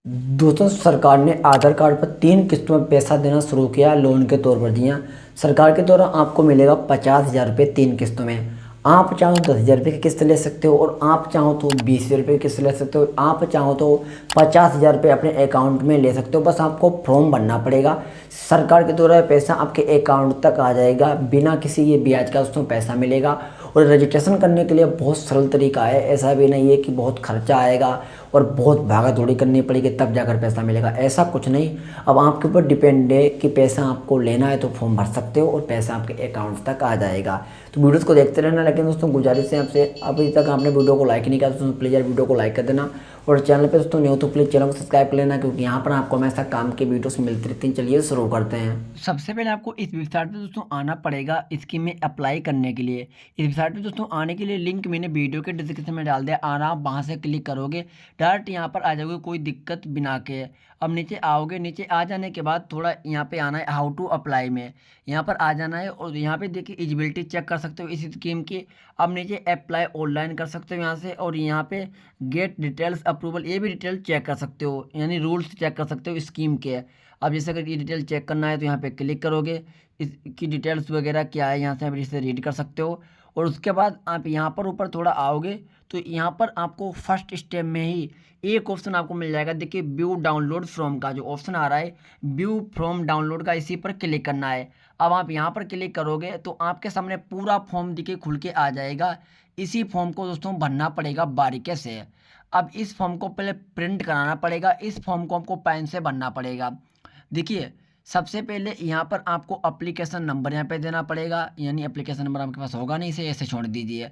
दोस्तों सरकार ने आधार कार्ड पर 3 किस्तों में पैसा देना शुरू किया लोन के तौर पर। जी हाँ, सरकार के द्वारा आपको मिलेगा 50,000 रुपये 3 किस्तों में। आप चाहो तो 10,000 रुपये की किस्त ले सकते हो, और आप चाहो तो 20,000 रुपये की किस्त ले सकते हो, आप चाहो तो 50,000 रुपये अपने अकाउंट में ले सकते हो। बस आपको फॉर्म भरना पड़ेगा, सरकार के द्वारा पैसा आपके अकाउंट तक आ जाएगा बिना किसी ये ब्याज का, उसमें पैसा मिलेगा। और रजिस्ट्रेशन करने के लिए बहुत सरल तरीका है, ऐसा भी नहीं है कि बहुत खर्चा आएगा और बहुत भागा दौड़ी करनी पड़ेगी तब जाकर पैसा मिलेगा, ऐसा कुछ नहीं। अब आपके ऊपर डिपेंड है कि पैसा आपको लेना है तो फॉर्म भर सकते हो और पैसा आपके अकाउंट तक आ जाएगा। तो वीडियोस को देखते रहना, लेकिन दोस्तों गुजारिश है आपसे, अभी तक आपने वीडियो को लाइक नहीं किया तो प्लीज़ यार वीडियो को लाइक कर देना, और चैनल पे दोस्तों न्यू तो प्लीज़ चैनल को सब्सक्राइब कर लेना, क्योंकि यहाँ पर आपको हमेशा काम के वीडियोस मिलती रहती हैं। चलिए शुरू करते हैं। सबसे पहले आपको इस वेबसाइट पे दोस्तों आना पड़ेगा स्कीम में अप्लाई करने के लिए। इस वेबसाइट पे दोस्तों आने के लिए लिंक मैंने वीडियो के डिस्क्रिप्शन में डाल दिया, आना आप वहाँ से क्लिक करोगे डायरेक्ट यहाँ पर आ जाओगे, कोई दिक्कत बिना के। अब नीचे आओगे, नीचे आ जाने के बाद थोड़ा यहाँ पे आना है हाउ टू अप्लाई में, यहाँ पर आ जाना है, और यहाँ पे देखिए एलिजिबिलिटी चेक कर सकते हो इस स्कीम की। अब नीचे अप्लाई ऑनलाइन कर सकते हो यहाँ से, और यहाँ पे गेट डिटेल्स अप्रूवल, ये भी डिटेल चेक कर सकते हो, यानी रूल्स चेक कर सकते हो स्कीम के। अब जैसे अगर ये डिटेल चेक करना है तो यहाँ पे क्लिक करोगे, इसकी डिटेल्स वगैरह क्या है यहाँ से आप इसे रीड कर सकते हो। और उसके बाद आप यहाँ पर ऊपर थोड़ा आओगे तो यहाँ पर आपको फर्स्ट स्टेप में ही एक ऑप्शन आपको मिल जाएगा, देखिए व्यू डाउनलोड फ्रॉम का जो ऑप्शन आ रहा है, व्यू फ्रॉम डाउनलोड का, इसी पर क्लिक करना है। अब आप यहाँ पर क्लिक करोगे तो आपके सामने पूरा फॉर्म दिखे खुल के आ जाएगा। इसी फॉर्म को दोस्तों भरना पड़ेगा बारीकी से। अब इस फॉर्म को पहले प्रिंट कराना पड़ेगा, इस फॉर्म को आपको पेन से भरना पड़ेगा। देखिए सबसे पहले यहाँ पर आपको एप्लीकेशन नंबर यहाँ पे देना पड़ेगा, यानी एप्लीकेशन नंबर आपके पास होगा नहीं, इसे ऐसे छोड़ दीजिए।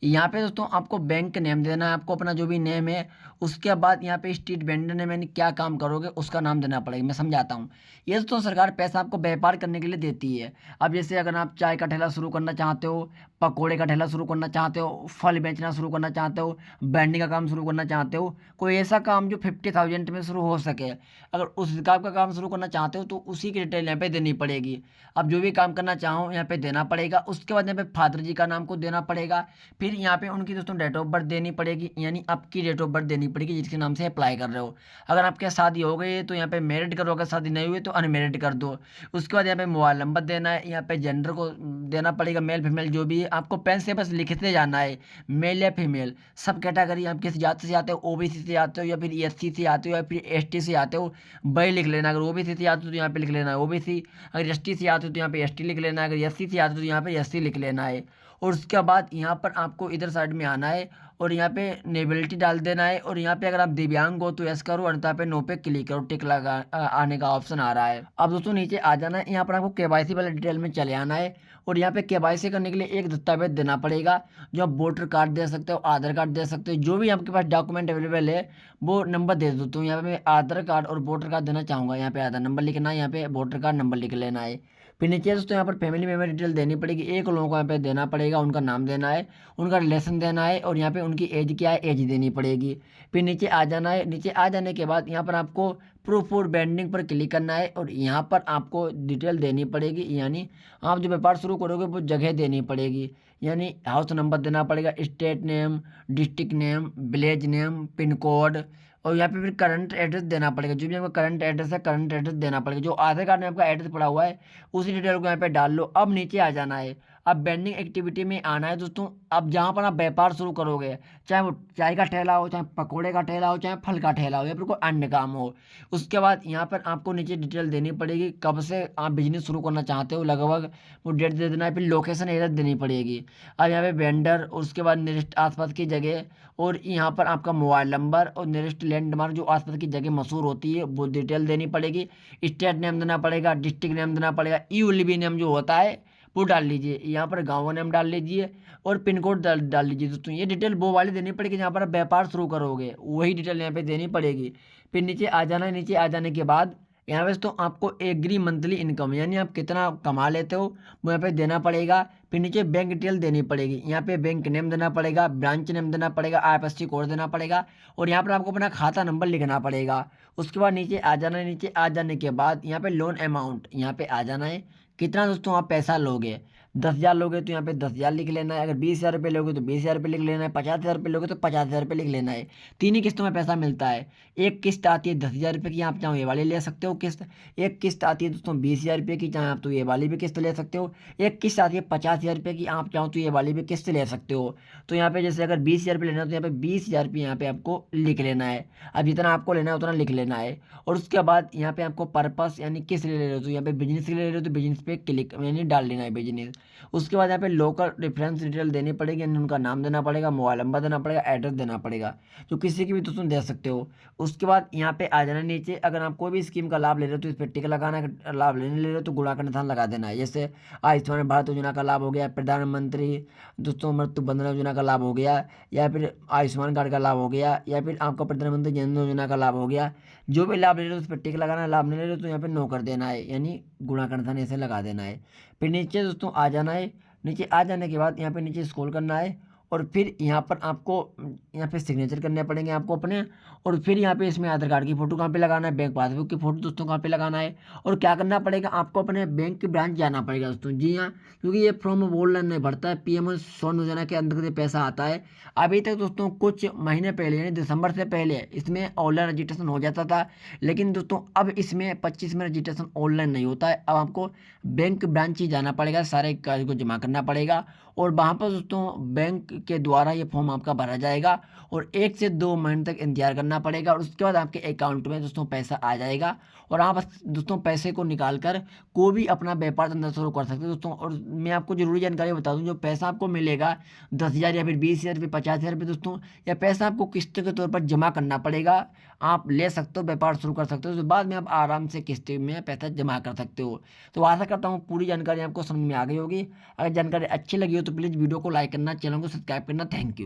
यहाँ पे दोस्तों आपको बैंक नेम देना है, आपको अपना जो भी नेम है। उसके बाद यहाँ पे स्ट्रीट वेंडर नेम, यानी क्या काम करोगे उसका नाम देना पड़ेगा। मैं समझाता हूँ। ये दोस्तों सरकार पैसा आपको व्यापार करने के लिए देती है। अब जैसे अगर आप चाय का ठेला शुरू करना चाहते हो, पकौड़े का ठेला शुरू करना चाहते हो, फल बेचना शुरू करना चाहते हो, बैंडिंग का काम शुरू करना चाहते हो, कोई ऐसा काम जो 50,000 में शुरू हो सके, अगर उस हिसाब का काम शुरू करना चाहते हो तो उसी की डिटेल यहाँ पे देनी पड़ेगी। अब जो भी काम करना चाहो यहाँ पे देना पड़ेगा। उसके बाद यहाँ पे फादर जी का नाम को देना पड़ेगा। फिर यहाँ पे उनकी दोस्तों डेट ऑफ बर्थ देनी पड़ेगी, यानी आपकी डेट ऑफ बर्थ देनी पड़ेगी जिसके नाम से अप्लाई कर रहे हो। अगर आपके शादी हो गई है तो यहाँ पे मैरिड करो, अगर शादी नहीं हुई तो अनमेरिड कर दो। उसके बाद यहाँ पे मोबाइल नंबर देना है, यहाँ पे जेंडर को देना पड़ेगा, मेल फीमेल जो भी है, आपको पेन से बस लिखते जाना है मेल या फीमेल। सब कैटेगरी आप किस जाति से आते हो, ओबीसी से आते हो या फिर एससी से आते हो या फिर एसटी से आते हो, वही लिख लेना। अगर ओबीसी से आते हो तो यहाँ पे लिख लेना है ओबीसी, अगर एसटी से आते हो तो यहाँ पे एसटी लिख लेना है, अगर एससी से आते हो तो यहाँ पे एससी लिख लेना है। और उसके बाद यहाँ पर आपको इधर साइड में आना है और यहाँ पे नेबिलिटी डाल देना है, और यहाँ पे अगर आप दिव्यांग हो तो यस करो, अन्यथा पे नो पे क्लिक करो, टिक लगा आने का ऑप्शन आ रहा है। अब दोस्तों नीचे आ जाना है, यहाँ पर आपको केवाईसी वाले डिटेल में चले आना है, और यहाँ पे केवाईसी करने के लिए एक दस्तावेज देना पड़ेगा, जो आप वोटर कार्ड दे सकते हो, आधार कार्ड दे सकते हो, जो भी आपके पास डॉक्यूमेंट अवेलेबल है वो नंबर दे दो। तो यहाँ पे मैं आधार कार्ड और वोटर कार्ड देना चाहूँगा, यहाँ पे आधार नंबर लिखना है, यहाँ पे वोटर कार्ड नंबर लिख लेना है। फिर नीचे दोस्तों यहाँ पर फैमिली मेम्बर डिटेल देनी पड़ेगी, एक लोगों को यहाँ पे देना पड़ेगा, उनका नाम देना है, उनका रिलेशन देना है, और यहाँ पे उनकी एज क्या है, एज देनी पड़ेगी। फिर नीचे आ जाना है, नीचे आ जाने के बाद यहाँ पर आपको प्रूफ फॉर बेंडिंग पर क्लिक करना है, और यहाँ पर आपको डिटेल देनी पड़ेगी, यानी आप जो व्यापार शुरू करोगे वो जगह देनी पड़ेगी, यानी हाउस नंबर देना पड़ेगा, state name, district name, village name, pin code, और यहाँ पे फिर करंट एड्रेस देना पड़ेगा। जो भी आपका करंट एड्रेस है करंट एड्रेस देना पड़ेगा, जो आधार कार्ड में आपका एड्रेस पड़ा हुआ है उसी डिटेल को यहाँ पे डाल लो। अब नीचे आ जाना है, अब बेंडिंग एक्टिविटी में आना है दोस्तों। अब जहाँ पर आप व्यापार शुरू करोगे, चाहे वो चाय का ठेला हो, चाहे पकौड़े का ठेला हो, चाहे फल का ठेला हो, या फिर कोई अन्य काम हो, उसके बाद यहाँ पर आपको नीचे डिटेल देनी पड़ेगी, कब से आप बिजनेस शुरू करना चाहते हो, लगभग वो डेट दे देना है। फिर लोकेशन एरिया देनी पड़ेगी। अब यहाँ पे वेंडर, उसके बाद नियरेस्ट आसपास की जगह, और यहाँ पर आपका मोबाइल नंबर, और नियरेस्ट लैंडमार्क जो आसपास की जगह मशहूर होती है वो डिटेल देनी पड़ेगी। स्टेट नेम देना पड़ेगा, डिस्ट्रिक्ट नेम देना पड़ेगा, ईओलीबी नेम जो होता है वो डाल लीजिए, यहाँ पर गाँव नेम डाल लीजिए, और पिन कोड डाल लीजिए। दोस्तों ये डिटेल वो वाली देनी पड़ेगी जहाँ पर आप व्यापार शुरू करोगे, वही डिटेल यहाँ पे देनी पड़ेगी। फिर नीचे आ जाना है, नीचे आ जाने के बाद यहाँ पे तो आपको एग्री मंथली इनकम, यानी आप कितना कमा लेते हो वो यहाँ पे देना पड़ेगा। फिर नीचे बैंक डिटेल देनी पड़ेगी, यहाँ पे बैंक नेम देना पड़ेगा, ब्रांच नेम देना पड़ेगा, आईएफएससी कोड देना पड़ेगा, और यहाँ पर आपको अपना खाता नंबर लिखना पड़ेगा। उसके बाद नीचे आ जाना है, नीचे आ जाने के बाद यहाँ पे लोन अमाउंट यहाँ पे आ जाना है, कितना दोस्तों आप पैसा लोगे। 10,000 लोगे तो यहाँ पे 10,000 लिख लेना है, अगर 20,000 रुपये लोगे तो 20,000 रुपये लिख लेना है, 50,000 रुपये लोगे तो 50,000 रुपये लिख लेना है। तीन ही किस्तों में पैसा मिलता है। एक किस्त आती है 10,000 रुपये की, आप चाहो ये वाली ले सकते हो किस्त। एक किस्त आती है दोस्तों 20,000 रुपये की, चाहे आप तो ये वाली भी किस्त ले सकते हो। एक किस्त आती है 50,000 रुपये की, आप चाहो तो ये वाली भी किस्त ले सकते हो। तो यहाँ पे जैसे अगर 20,000 रुपये लेना है तो यहाँ पे 20,000 रुपये यहाँ पे आपको लिख लेना है। अब जितना आपको लेना है उतना लिख लेना है। और उसके बाद यहाँ पे आपको पर्पस यानी किस ले रहे हो, तो यहाँ पे बिजनेस के लिए ले रहे हो तो बिजनेस पे क्लिक यानी डाल लेना है बिजनेस। उसके बाद यहाँ पे लोकल रेफरेंस डिटेल देनी पड़ेगी, यानी उनका नाम देना पड़ेगा, मोबाइल नंबर देना पड़ेगा, एड्रेस देना पड़ेगा, जो किसी की भी दोस्तों दे सकते हो। उसके बाद यहाँ पे आ जाना नीचे, अगर आप कोई भी स्कीम का लाभ ले रहे हो तो इस पर टिक लगाना है, लाभ लेने ले रहे हो तो गुणा का निशान लगा देना है। जैसे आयुष्मान भारत योजना का लाभ हो गया, प्रधानमंत्री दोस्तों मृत्यु बंधन योजना का लाभ हो गया, या फिर आयुष्मान कार्ड का लाभ हो गया, या फिर आपका प्रधानमंत्री जन धन योजना का लाभ हो गया। जो भी लाभ ले रहे हो उस पर टिक लगाना है, लाभ नहीं ले रहे हो तो यहाँ पे नो कर देना है, यानी गुणा का निशान ऐसे लगा देना है। फिर नीचे दोस्तों आ जाना है। नीचे आ जाने के बाद यहाँ पे नीचे स्क्रॉल करना है, और फिर यहाँ पर आपको यहाँ पे सिग्नेचर करने पड़ेंगे आपको अपने। और फिर यहाँ पे इसमें आधार कार्ड की फ़ोटो कहाँ पे लगाना है, बैंक पासबुक की फ़ोटो दोस्तों कहाँ पे लगाना है, और क्या करना पड़ेगा, आपको अपने बैंक की ब्रांच जाना पड़ेगा दोस्तों। जी हाँ, क्योंकि ये फॉर्म ऑनलाइन नहीं भरता है, पीएम स्वर्ण योजना के अंतर्गत ये पैसा आता है। अभी तक दोस्तों कुछ महीने पहले यानी दिसंबर से पहले इसमें ऑनलाइन रजिस्ट्रेशन हो जाता था, लेकिन दोस्तों अब इसमें 25 में रजिस्ट्रेशन ऑनलाइन नहीं होता है। अब आपको बैंक ब्रांच ही जाना पड़ेगा, सारे कागज को जमा करना पड़ेगा, और वहाँ पर दोस्तों बैंक के द्वारा ये फॉर्म आपका भरा जाएगा, और 1 से 2 महीने तक इंतजार करना पड़ेगा, और उसके बाद आपके अकाउंट में दोस्तों पैसा आ जाएगा, और आप दोस्तों पैसे को निकाल कर कोई भी अपना व्यापार धंधा शुरू कर सकते हो दोस्तों। और मैं आपको जरूरी जानकारी बता दूं, जो पैसा आपको मिलेगा 10,000 या फिर 20,000 रुपये, 50,000 रुपये दोस्तों, यह पैसा आपको किस्त के तौर पर जमा करना पड़ेगा। आप ले सकते हो, व्यापार शुरू कर सकते हो, तो बाद में आप आराम से किस्त में पैसा जमा कर सकते हो। तो आशा करता हूँ पूरी जानकारी आपको समझ में आ गई होगी। अगर जानकारी अच्छी लगी हो तो प्लीज़ वीडियो को लाइक करना, चैनल को सब्सक्राइब करना। Thank you.